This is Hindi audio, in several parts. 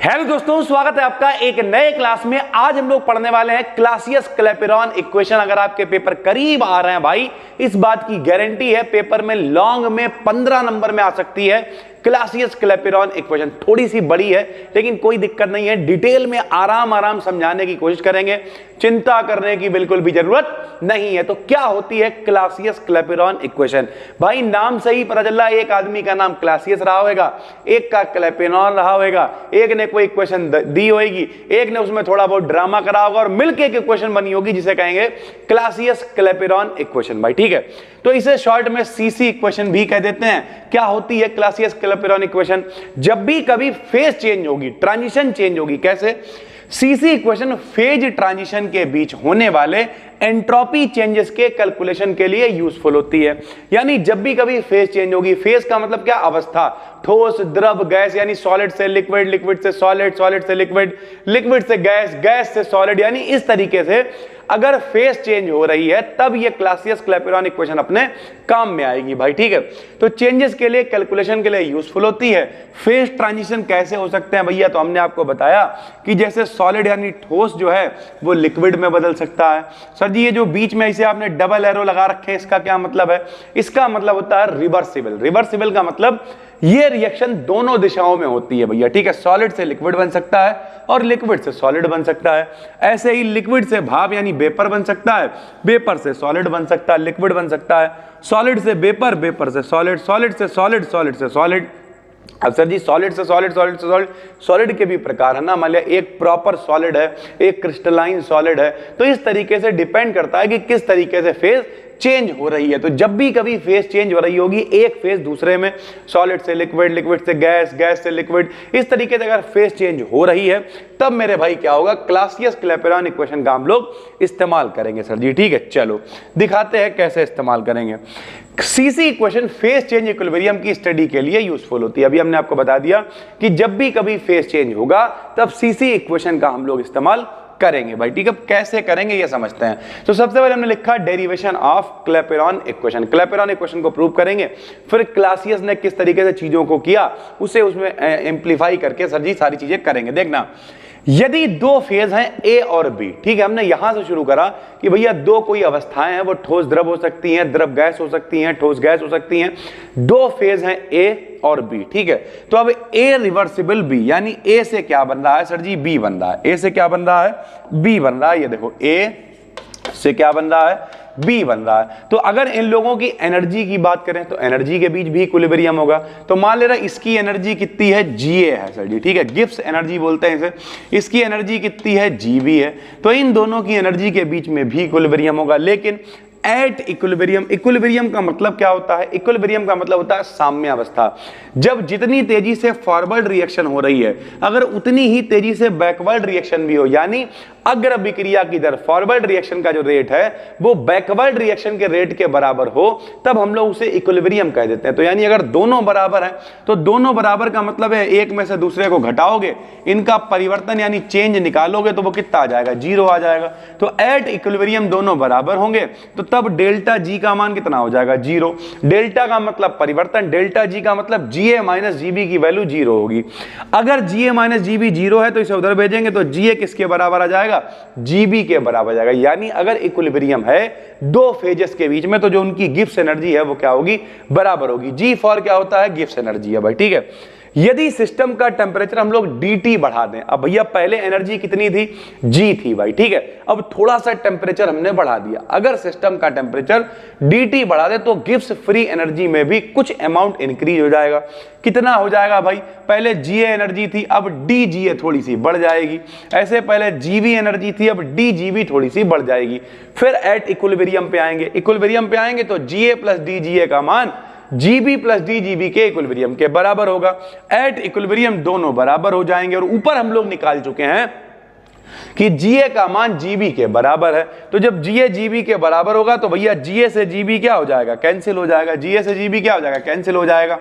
हेलो दोस्तों, स्वागत है आपका एक नए क्लास में। आज हम लोग पढ़ने वाले हैं क्लासियस क्लैपेरॉन इक्वेशन। अगर आपके पेपर करीब आ रहे हैं भाई, इस बात की गारंटी है पेपर में लॉन्ग में 15 नंबर में आ सकती है क्लासियस क्लैपेरॉन इक्वेशन। थोड़ी सी बड़ी है लेकिन कोई दिक्कत नहीं है, डिटेल में आराम समझाने की कोशिश करेंगे, चिंता करने की बिल्कुल भी जरूरत नहीं है। तो क्या होती है क्लासियस क्लैपेरॉन इक्वेशन? भाई नाम से ही पता चल रहा है, एक आदमी का नाम क्लासियस रहा होगा, एक का क्लैपेरॉन रहा होगा, एक ने कोई इक्वेशन दी होगी, एक ने उसमें थोड़ा बहुत ड्रामा करा होगा और मिलकर एक इक्वेशन बनी होगी जिसे कहेंगे क्लासियस क्लैपेरॉन इक्वेशन। भाई ठीक है, तो इसे शॉर्ट में सीसी इक्वेशन भी कह देते हैं। क्या होती है क्लासियस क्लैपेरॉन इक्वेशन? जब भी कभी फेज चेंज होगी, ट्रांजिशन चेंज होगी, कैसे? सीसी इक्वेशन फेज ट्रांजिशन के बीच होने वाले एंट्रोपी चेंजेस के कैलकुलेशन के लिए यूजफुल होती है। यानी जब भी कभी फेज चेंज होगी, फेज का मतलब क्या? अवस्था, ठोस, द्रव, गैस, यानी सॉलिड से लिक्विड, लिक्विड से सॉलिड, सॉलिड से लिक्विड, लिक्विड से गैस, गैस से सॉलिड, यानी इस तरीके से अगर फेज चेंज हो रही है तब ये क्लासियस क्लैपेरॉन इक्वेशन अपने काम में आएगी। भाई ठीक है, तो चेंजेस के लिए, कैलकुलेशन के लिए यूजफुल होती है। फेज ट्रांजिशन कैसे हो सकते हैं भैया? तो हमने आपको बताया कि जैसे सॉलिड यानी ठोस जो है वो लिक्विड में बदल सकता है। सर जी ये जो बीच में इसे आपने डबल एरो लगा रखे हैं, इसका क्या मतलब है? इसका मतलब होता है रिवर्सिबल। रिवर्सिबल का मतलब ये रिएक्शन दोनों दिशाओं में होती है भैया। ठीक है, सॉलिड से लिक्विड बन सकता है और लिक्विड से सॉलिड बन सकता है। ऐसे ही लिक्विड से भाप यानी वेपर बन सकता है, वेपर से सॉलिड बन सकता है, लिक्विड बन सकता है, सॉलिड से वेपर, वेपर से सॉलिड, सॉलिड से सॉलिड, सॉलिड से सॉलिड। अब सर जी सॉलिड से सॉलिड, सॉलिड से सॉलिड, सॉलिड के भी प्रकार है ना। मान लिया एक प्रॉपर सॉलिड है, एक क्रिस्टलाइन सॉलिड है, तो इस तरीके से डिपेंड करता है कि किस तरीके से फेज चेंज हो रही है। तो जब भी कभी फेज चेंज हो रही होगी, एक फेज दूसरे में, सॉलिड से लिक्विड, लिक्विड से गैस, गैस से लिक्विड, इस तरीके से अगर फेज चेंज हो रही है तब मेरे भाई क्या होगा? क्लासियस क्लैपेरॉन इक्वेशन का हम लोग इस्तेमाल करेंगे सर जी। ठीक है, चलो दिखाते हैं कैसे इस्तेमाल करेंगे। CC equation phase change equilibrium की स्टडी के लिए यूजफुल होती है। अभी हमने आपको बता दिया कि जब भी कभी फेज चेंज होगा तब सीसी इक्वेशन का हम लोग इस्तेमाल करेंगे। भाई ठीक है, कैसे करेंगे ये समझते हैं। तो सबसे पहले हमने लिखा derivation of Clapeyron equation. Clapeyron equation को प्रूव करेंगे, फिर क्लासियस ने किस तरीके से चीजों को किया उसे उसमें एम्प्लीफाई करके सर जी सारी चीजें करेंगे। देखना, यदि दो फेज हैं ए और बी, ठीक है, हमने यहां से शुरू करा कि भैया दो कोई अवस्थाएं हैं, वो ठोस द्रव हो सकती हैं, द्रव गैस हो सकती हैं, ठोस गैस हो सकती हैं। दो फेज हैं ए और बी, ठीक है। तो अब ए रिवर्सिबल बी, यानी ए से क्या बन रहा है सर जी? बी बन रहा है। ए से क्या बन रहा है? बी बन रहा है। ये देखो ए से क्या बन रहा है? बी बन रहा है। तो अगर इन लोगों की एनर्जी की बात करें तो एनर्जी के बीच भी इक्विलिब्रियम होगा। तो मान ले रहा इसकी एनर्जी कितनी है? जीए है सर जी। ठीक है, गिब्स एनर्जी बोलते हैं इसे। इसकी एनर्जी कितनी है? जीबी है। तो इन दोनों की एनर्जी के बीच में भी इक्विलिब्रियम होगा, लेकिन एट इक्विलिब्रियम। इक्विलिब्रियम का मतलब क्या होता है? इक्विलिब्रियम का मतलब होता है साम्य अवस्था। जब जितनी तेजी से फॉरवर्ड रिएक्शन हो रही है, अगर उतनी ही तेजी से बैकवर्ड रिएक्शन भी हो, यानी अग्र विक्रिया की दर, फॉरवर्ड रिएक्शन का जो रेट है वो बैकवर्ड रिएक्शन के रेट के बराबर हो, तब हम लोग उसे इक्विलिब्रियम कह देते हैं। तो यानी अगर दोनों बराबर हैं तो दोनों बराबर का मतलब है एक में से दूसरे को घटाओगे, इनका परिवर्तन यानी चेंज निकालोगे तो वो कितना आ जाएगा? जीरो आ जाएगा। तो एट इक्विलिब्रियम दोनों बराबर होंगे तो तब डेल्टा जी का मान कितना हो जाएगा? जीरो। डेल्टा का मतलब परिवर्तन, डेल्टा जी का मतलब जीए माइनस जीबी की वैल्यू जीरो होगी। अगर जीए माइनस जीबी जीरो है तो इसे उधर भेजेंगे तो जीए किसके बराबर आ जाएगा? जीबी के बराबर जाएगा। यानी अगर इक्विलिब्रियम है दो फेजेस के बीच में तो जो उनकी गिब्स एनर्जी है वो क्या होगी? बराबर होगी। जी फॉर क्या होता है? गिब्स एनर्जी है भाई। ठीक है, यदि सिस्टम का टेम्परेचर हम लोग dt बढ़ा दें, अब भैया पहले एनर्जी कितनी थी? G थी भाई। ठीक है, अब थोड़ा सा टेम्परेचर हमने बढ़ा दिया। अगर सिस्टम का टेम्परेचर dt बढ़ा दे तो गिब्स फ्री एनर्जी में भी कुछ अमाउंट इंक्रीज हो जाएगा। कितना हो जाएगा भाई? पहले Ga एनर्जी थी, अब dGa थोड़ी सी बढ़ जाएगी। ऐसे पहले Gv एनर्जी थी, अब dGv थोड़ी सी बढ़ जाएगी। फिर एट इक्विलिब्रियम पे आएंगे। इक्विलिब्रियम पे आएंगे तो Ga प्लस dGa का मान Gb प्लस dGb के इक्विलिब्रियम के बराबर होगा। एट इक्विलिब्रियम दोनों बराबर हो जाएंगे और ऊपर हम लोग निकाल चुके हैं कि Ga का मान Gb के बराबर है। तो जब Ga Gb के बराबर होगा तो भैया Ga से Gb क्या हो जाएगा? कैंसिल हो जाएगा। Ga से Gb क्या हो जाएगा? कैंसिल हो जाएगा।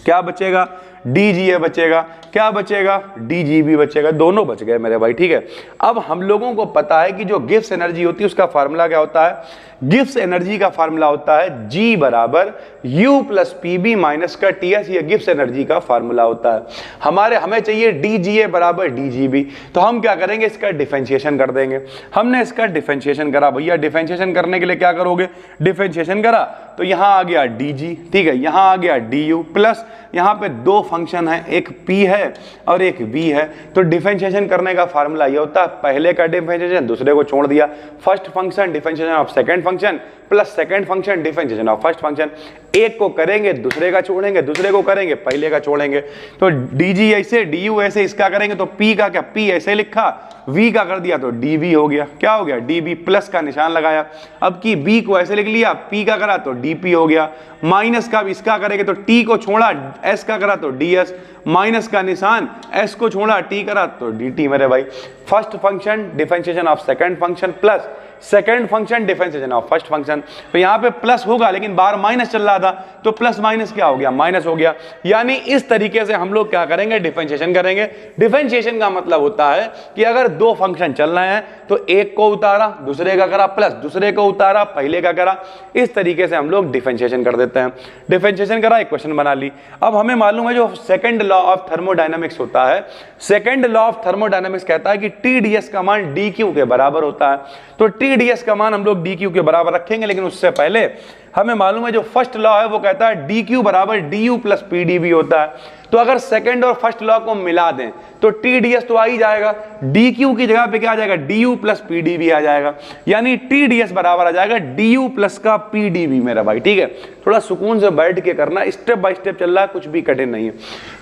क्या बचेगा? DGA बचेगा, क्या बचेगा, DGB बचेगा, दोनों बच गए मेरे भाई, ठीक है। अब हम लोगों को पता है कि जो गिब्स एनर्जी होती है उसका फार्मूला क्या होता है, गिब्स एनर्जी का फार्मूला होता है G बराबर U प्लस PB माइनस का TS, ये गिब्स एनर्जी का फार्मूला होता है। हमें चाहिए DGA बराबर DGB, तो हम क्या करेंगे, इसका डिफरेंशिएशन कर देंगे। हमने इसका डिफरेंशिएशन करा, भैया डिफरेंशिएशन करने के लिए क्या करोगे, डिफरेंशिएशन करा तो यहां आ गया DG, ठीक है, यहां आ गया DU प्लस यहां पे दो फंक्शन है, एक P है और एक V है, तो डिफरेंशिएशन करने का फार्मूला ये होता है, पहले का डिफरेंशिएशन दूसरे को छोड़ दिया, first function differentiation of second function plus second function differentiation of first function, एक को करेंगे दूसरे का छोड़ेंगे, दूसरे को करेंगे पहले का छोड़ेंगे, तो DG ऐसे, DU ऐसे, इसका करेंगे तो P का क्या, P ऐसे लिखा, V का कर दिया तो DV हो गया, क्या हो गया, DB प्लस का निशान लगाया, अब की B को ऐसे लिख लिया, P का करा तो DP हो गया, माइनस का इसका करेंगे तो T को छोड़ा, S का करा तो DS, माइनस का निशान, S को छोड़ा, T करा तो DT मेरे भाई। First function differentiation of second function plus second function differentiation of first function, तो यहां पे प्लस होगा लेकिन बाहर माइनस चल रहा था, तो प्लस माइनस क्या हो गया, माइनस हो गया। यानी इस तरीके से हम लोग क्या करेंगे, डिफरेंशिएशन करेंगे। डिफरेंशिएशन का मतलब होता है कि अगर दो फंक्शन चल रहे हैं तो एक को उतारा, दूसरे का करा, प्लस दूसरे को उतारा, पहले का करा, इस तरीके से हम लोग डिफरेंशिएशन कर देते हैं। डिफरेंशिएशन करा, इक्वेशन बना ली। अब हमें मालूम है जो सेकंड लॉ ऑफ थर्मोडायनामिक्स होता है, सेकंड लॉ ऑफ थर्मोडायनामिक्स कहता है कि TdS का मान dQ के बराबर होता है, तो TdS का मान हम लोग dQ के बराबर रखेंगे, लेकिन उससे पहले हमें मालूम है जो फर्स्ट लॉ है वो कहता है dQ बराबर du प्लस PdV होता है। तो अगर सेकंड और फर्स्ट लॉ को मिला दें तो TdS तो आ ही जाएगा, dQ की जगह पे क्या आ जाएगा, du प्लस PdV आ जाएगा, यानी TdS बराबर आ जाएगा du प्लस का PdV मेरा भाई, ठीक है। थोड़ा सुकून से बैठ के करना, स्टेप बाय स्टेप चल रहा है, कुछ भी कठिन नहीं है।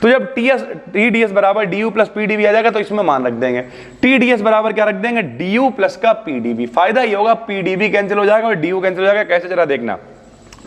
तो जब TdS बराबर du प्लस PdV आ जाएगा तो इसमें मान रख देंगे, TdS बराबर क्या रख देंगे, du प्लस का PdV। फायदा ये होगा PdV कैंसिल हो जाएगा और du कैंसिल हो जाएगा, कैसे जरा देखना,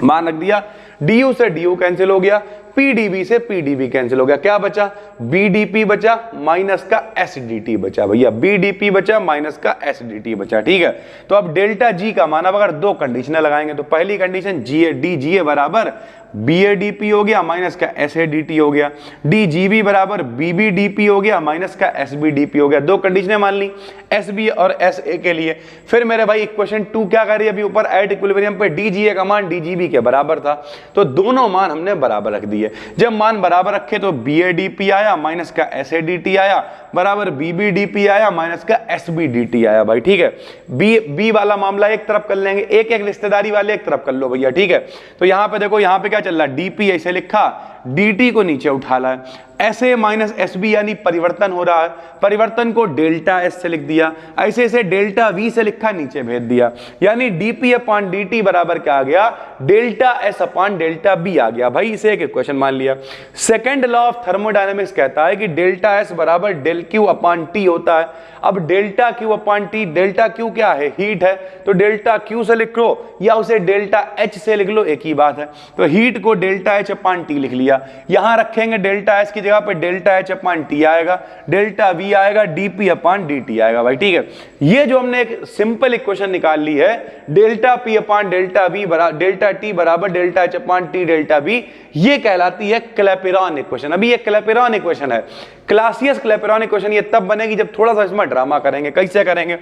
मान रख दिया, du से du कैंसिल हो गया, PdV से PdV कैंसिल हो गया, क्या बचा, BDP बचा माइनस का SDT बचा, भैया BDP बचा माइनस का SDT बचा, ठीक है। तो अब डेल्टा G का मान, अब अगर दो कंडीशनें लगाएंगे तो पहली कंडीशन DGA बराबर BADP हो गया माइनस का SADT हो गया, DGB बराबर BBDP हो गया माइनस का SBDP हो गया, दो कंडीशनें मान ली SB और SA के लिए। फिर मेरे भाई इक्वेशन 2 क्या कर रही है, अभी ऊपर एट इक्विलिब्रियम पे DGA का मान DGB के बराबर था, तो दोनों मान हमने बराबर रख दिए। जब मान बराबर रखे तो BADP आया माइनस का SADT आया बराबर BBDP आया माइनस का SBDT आया भाई, ठीक है। B वाला मामला एक तरफ कर लेंगे, एक एक रिश्तेदारी वाले एक तरफ कर लो भैया, ठीक है। तो यहां पे देखो, यहां पे क्या चल रहा है, DP ऐसे लिखा, DT को नीचे उठा ला है, SA माइनस SB यानी परिवर्तन हो रहा है, परिवर्तन को डेल्टा S से लिख दिया, ऐसे ऐसे डेल्टा V से लिखा, नीचे भेज दिया, यानी DP अपॉन DT बराबर क्या आ गया, delta S upon delta B आ गया भाई। इसे एक इक्वेशन मान लिया। सेकंड लॉ ऑफ थर्मोडायनेमिक्स कहता है कि डेल्टा S बराबर डेल Q अपॉन T होता है। अब delta Q upon T, delta Q क्या है, हीट है, तो डेल्टा Q से लिख लो या उसे डेल्टा H से लिख लो, एक ही बात है। तो हीट को डेल्टा H अपॉन T लिख लिया, यहां रखेंगे डेल्टा S की जगह पे डेल्टा H अपॉन T आएगा, डेल्टा V आएगा, DP अपॉन DT आएगा भाई, ठीक है। ये जो हमने एक सिंपल इक्वेशन निकाल ली है, delta P upon delta V बराबर डेल्टा T बराबर delta H upon T delta V, ये कहलाती है क्लैपेरॉन इक्वेशन। अभी ये क्लैपेरॉन इक्वेशन है, क्लासियस क्लैपेरॉन इक्वेशन ये तब बनेगी जब थोड़ा सा इसमें ड्रामा करेंगे। कैसे करेंगे,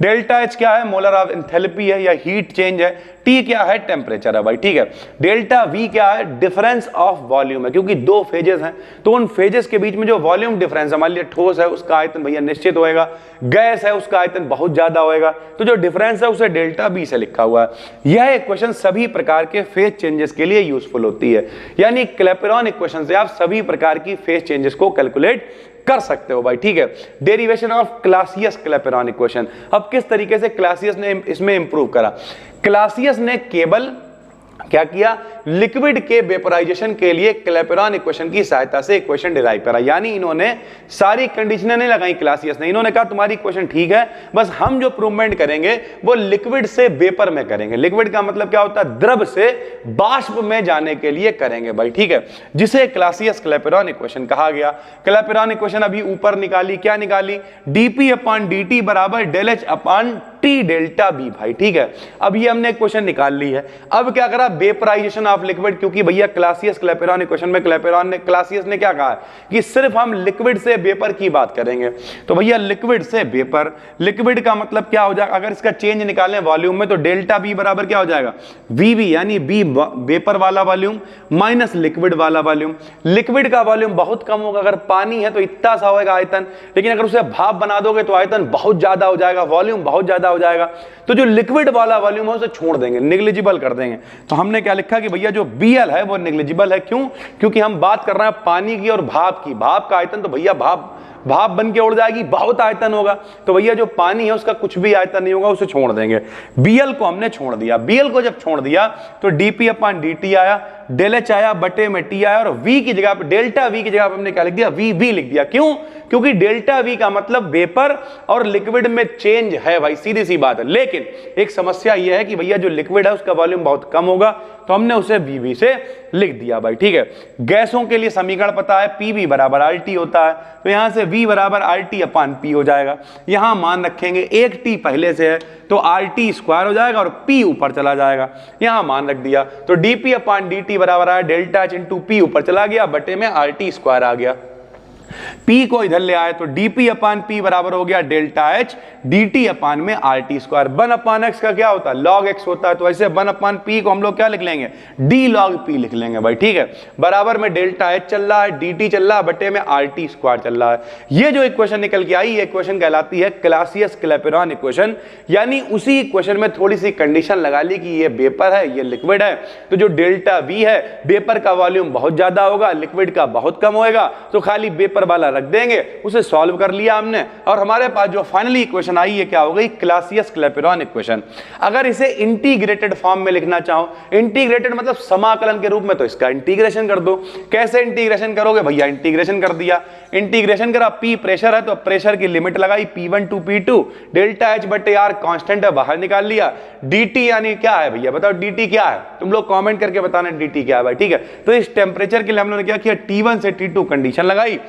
डेल्टा H क्या है, मोलर ऑफ एंथैल्पी है या हीट चेंज है, T क्या है, टेम्परेचर है भाई, ठीक है। डेल्टा V क्या है, डिफरेंस ऑफ वॉल्यूम है, क्योंकि दो फेजेस हैं तो उन फेजेस के बीच में जो वॉल्यूम डिफरेंस है, मान लिया ठोस है उसका आयतन भैया निश्चित होएगा, गैस है उसका आयतन बहुत ज्यादा होएगा, तो जो डिफरेंस है उसे डेल्टा B से लिखा हुआ है। यह इक्वेशन सभी प्रकार के फेज चेंजेस के लिए यूजफुल होती है, यानी क्लैपेरॉन इक्वेशन से आप सभी प्रकार की फेज चेंजेस को कैलकुलेट कर सकते हो भाई, ठीक है। Derivation of Clausius Clapeyron equation, अब किस तरीके से क्लासियस ने इसमें इंप्रूव करा। क्लासियस ने केवल क्या किया, लिक्विड के वेपोराइजेशन के लिए क्लैपेरॉन इक्वेशन की सहायता से इक्वेशन डिराइव करा, यानी इन्होंने सारी कंडीशनें नहीं लगाई क्लासियस ने, इन्होंने कहा तुम्हारी इक्वेशन ठीक है, बस हम जो प्रूवमेंट करेंगे वो लिक्विड से वेपर में करेंगे। लिक्विड का मतलब क्या होता है, द्रव से बाष्प में जाने के लिए करेंगे भाई, ठीक है, जिसे क्लासियस क्लैपेरॉन इक्वेशन कहा गया। क्लैपेरॉन इक्वेशन अभी ऊपर निकाली, क्या निकाली, dP अपॉन dt बराबर del H upon T delta B भाई, ठीक है। अब ये हमने एक क्वेश्चन निकाल ली है। अब क्या करा, वेपराइजेशन ऑफ लिक्विड, क्योंकि भैया क्लासियस क्लैपेरॉन इक्वेशन में क्लासियस ने क्या कहा कि सिर्फ हम लिक्विड से वेपर की बात करेंगे। तो भैया लिक्विड से वेपर, लिक्विड का मतलब क्या हो जाएगा, अगर इसका चेंज निकालें वॉल्यूम में तो डेल्टा बी बराबर क्या हो जाएगा, वीवी, यानी बी वेपर वाला वॉल्यूम माइनस लिक्विड वाला वॉल्यूम। लिक्विड का वॉल्यूम बहुत कम होगा, अगर पानी है तो इतना सा होगा आयतन, लेकिन अगर उसे भाप बना दोगे तो आयतन बहुत ज्यादा हो जाएगा, वॉल्यूम बहुत ज्यादा हो जाएगा। तो जो लिक्विड वाला वॉल्यूम है उसे छोड़ देंगे, नेग्लिजिबल कर देंगे। तो हमने क्या लिखा कि भैया जो बीएल है वो नेग्लिजिबल है। क्यों? क्योंकि हम बात कर रहे हैं पानी की और भाप की। भाप का आयतन तो भैया भाप बन के उड़ जाएगी, बहुत आयतन होगा। तो भैया जो पानी है उसका कुछ भी आयतन नहीं होगा, उसे छोड़ देंगे। बीएल को हमने छोड़ दिया। बीएल को जब छोड़ दिया तो डीपी अपॉन डीटी आया, डेल एच आया, बटे में टी आया, और वी की जगह पे, डेल्टा वी की जगह पे हमने क्या लिख दिया, वी बी लिख दिया। क्यों? क्योंकि डेल्टा वी का मतलब वेपर और लिक्विड में चेंज है भाई, सीधी सी बात है। लेकिन एक समस्या यह है कि भैया जो लिक्विड है उसका वॉल्यूम बहुत कम होगा, तो हमने उसे वीवी से लिख दिया भाई, ठीक है। गैसों के लिए समीकरण पता है, पीवी बराबर आरटी होता है, तो यहां से वी बराबर आरटी अपॉन पी हो जाएगा। यहां मान रखेंगे एक टी पहले से है तो आरटी स्क्वायर हो जाएगा और पी ऊपर चला जाएगा, यहां मान रख दिया। तो डीपी अपॉन डीटी बराबर आया डेल्टा एच इंटू पी, ऊपर चला गया, बटे में आरटी स्क्वायर आ गया। P को इधर ले आए तो dP अपान P बराबर हो गया डेल्टा H dt अपान में RT स्क्वायर। 1 अपान x का क्या होता है, log x होता है, तो ऐसे 1 अपान P को हम लोग क्या लिख लेंगे, d log P लिख लेंगे भाई, ठीक है। बराबर में डेल्टा H चल रहा है, dt चल रहा है, बटे में RT स्क्वायर चल रहा है। ये जो इक्वेशन निकल के आई, ये इक्वेशन कहलाती है क्लासियस क्लैपेरॉन इक्वेशन। यानी उसी इक्वेशन में थोड़ी सी कंडीशन लगा ली कि ये वेपर है, ये लिक्विड है, तो जो डेल्टा V है, वेपर का वॉल्यूम बहुत ज्यादा होगा, लिक्विड का बहुत कम होएगा, तो खाली वेपर वाला रख देंगे। उसे सॉल्व कर लिया हमने, और हमारे पास जो फाइनली इक्वेशन आई है क्या हो गई, क्लासियस क्लैपेरॉन इक्वेशन। अगर इसे इंटीग्रेटेड फॉर्म में लिखना चाहो, इंटीग्रेटेड मतलब समाकलन के रूप में, तो इसका इंटीग्रेशन कर दो। कैसे इंटीग्रेशन करोगे भैया, इंटीग्रेशन कर दिया, इंटीग्रेशन करा, P प्रेशर है तो प्रेशर की लिमिट लगाई P1 to P2, delta H बटे R कांस्टेंट है, बाहर निकाल लिया। dt यानी क्या है भैया, बताओ dt क्या है, तुम लोग कमेंट करके बताना dt क्या है भाई, ठीक है। तो इस टेम्परेचर के लिए हम लोगों ने क्या किया, T1 से T2 कंडीशन लगाई,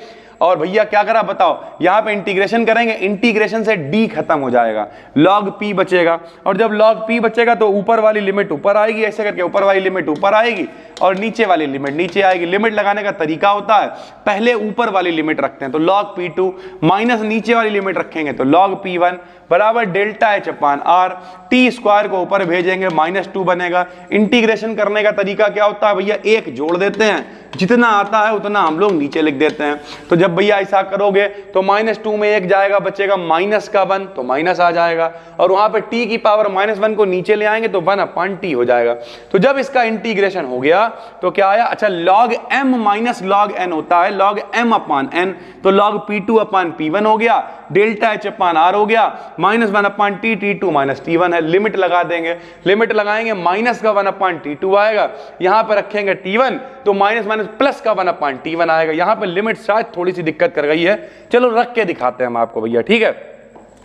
और भैया क्या करा बताओ, यहां पे इंटीग्रेशन करेंगे, इंटीग्रेशन से d खत्म हो जाएगा, log p बचेगा, और जब log p बचेगा तो ऊपर वाली लिमिट ऊपर आएगी, ऐसे करके ऊपर वाली लिमिट ऊपर आएगी और नीचे वाली लिमिट नीचे आएगी। लिमिट लगाने का तरीका होता है, पहले ऊपर वाली लिमिट रखते हैं तो log p2 माइनस नीचे वाली लिमिट रखेंगे तो log p1 बराबर delta H upon R, T square को ऊपर भेजेंगे -2 बनेगा। इंटीग्रेशन करने का तरीका क्या होता है भैया, एक जोड़ देते हैं, जितना आता है उतना हम लोग नीचे लिख देते हैं। तो जब भैया ऐसा करोगे तो -2 में एक जाएगा, बचेगा माइनस का 1, तो माइनस आ जाएगा, और वहां पे t की पावर -1 को नीचे ले आएंगे तो 1 अपान टी हो जाएगा। तो जब इसका इंटीग्रेशन हो गया तो क्या आया, अच्छा log m minus log n होता है, log m अपान n, तो log p2 अपान p1 हो गया, डेल्टा h अपान r हो गया, -1 अपान टी, t2 माइनस t1 है। लिमिट लगा देंगे, लिमिट लगाएंगे, माइनस का 1 अपान t2 आएगा, यहां पर रखेंगे t1 तो माइनस माइनस प्लस का 1 अपान t1 आएगा। यहां पर लिमिट शायद थोड़ी सी दिक्कत कर गई है, चलो रख के दिखाते हैं हम आपको भैया, ठीक है।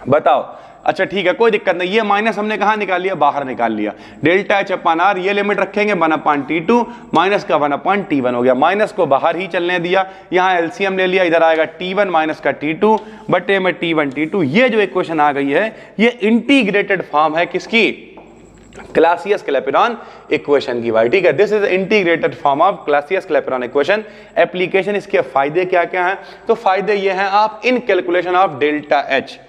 बताओ, अच्छा ठीक है, कोई दिक्कत नहीं। ये माइनस हमने कहां निकाल लिया, बाहर निकाल लिया, डेल्टा एच अपान आर, ये लिमिट रखेंगे 1 अपान t2 माइनस का 1 अपान t1 हो गया, माइनस को बाहर ही चलने दिया, यहां एलसीएम ले लिया, इधर आएगा t1 माइनस का t2 बटे में t1 t2। ये जो इक्वेशन आ गई है ये इंटीग्रेटेड फॉर्म है किसकी, क्लासियस क्लैपेरॉन इक्वेशन की भाई, ठीक है। This is integrated form of Clausius Clapeyron equation. Application, इसके फायदे क्या क्या हैं, तो फायदे ये हैं, आप इन calculation of delta H,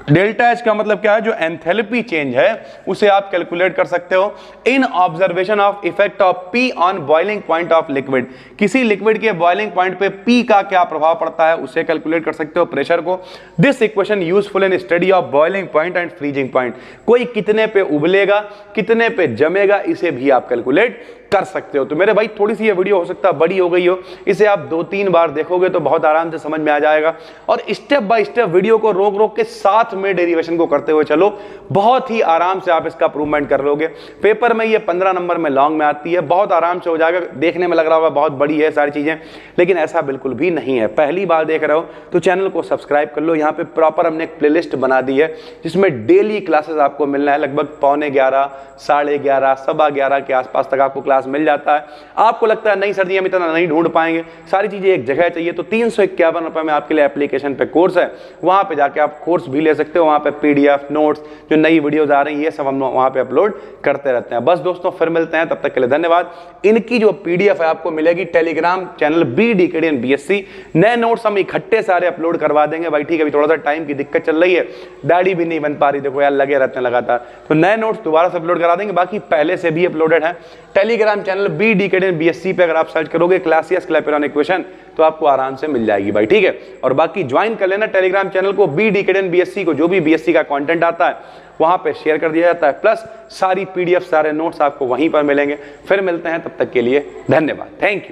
delta H का मतलब क्या है, जो एंथैल्पी चेंज है उसे आप कैलकुलेट कर सकते हो। In observation of effect of P on boiling point of liquid, किसी लिक्विड के बॉइलिंग पॉइंट पे पी का क्या प्रभाव पड़ता है उसे कैलकुलेट कर सकते हो, प्रेशर को। This equation useful in study of boiling point and freezing point, कोई कितने पे उबलेगा कितने पे जमेगा इसे भी आप कैलकुलेट कर सकते हो। तो मेरे भाई थोड़ी सी ये वीडियो हो सकता है बड़ी हो गई हो, इसे आप 2-3 बार देखोगे तो बहुत आराम से समझ में आ जाएगा, और स्टेप बाय स्टेप वीडियो को रोक रोक के साथ में डेरिवेशन को करते हुए चलो, बहुत ही आराम से आप इसका प्रूवमेंट कर लोगे। पेपर में ये 15 नंबर में लॉन्ग में आती है, बहुत आराम से हो जाएगा। देखने में लग रहा होगा बहुत बड़ी है सारी चीजें, लेकिन ऐसा बिल्कुल भी नहीं है। पहली बार देख रहे हो तो चैनल को सब्सक्राइब कर लो, यहाँ पे प्रॉपर हमने एक प्लेलिस्ट बना दी है जिसमें डेली क्लासेस आपको मिलना है, लगभग 11:15, 11:30, 11:15 के आसपास तक आपको क्लास मिल जाता है। आपको लगता है नहीं सर जी हम इतना नहीं ढूंढ पाएंगे, सारी चीजें एक जगह चाहिए, तो 351 रुपए में आपके लिए एप्लीकेशन पे कोर्स है, वहां पे जाके आप कोर्स भी ले सकते हो। वहाँ पे PDF नोट्स, जो नई वीडियोज आ रही है, ये सब हम वहाँ पे अपलोड करते रहते हैं। बस दोस्तों फिर मिलते हैं, तब तक के लिए धन्यवाद। इनकी जो PDF है आपको मिलेगी टेलीग्राम चैनल BDKDN BSc। नए नोट्स हम इकट्ठे सारे अपलोड करवा देंगे भाई, ठीक है। अभी थोड़ा सा टाइम की दिक्कत चल रही है, दाढ़ी भी नहीं बन पा रही, देखो यार लगे रहते हैं लगातार, तो नए नोट्स दोबारा से अपलोड करा देंगे। बाकी पहले से भी अपलोडेड है टेलीग्राम चैनल BDKDN BSc पे। अगर आप सर्च करोगे क्लासियस क्लैपेरॉन इक्वेशन तो आपको आराम से मिल जाएगी भाई, ठीक है। और बाकी ज्वाइन कर लेना टेलीग्राम चैनल को BDKDN BSc को, जो भी BSc का कंटेंट आता है वहां पे शेयर कर दिया जाता है, प्लस सारी PDF सारे नोट्स आपको वहीं पर मिलेंगे। फिर मिलते हैं, तब तक के लिए धन्यवाद, थैंक यू।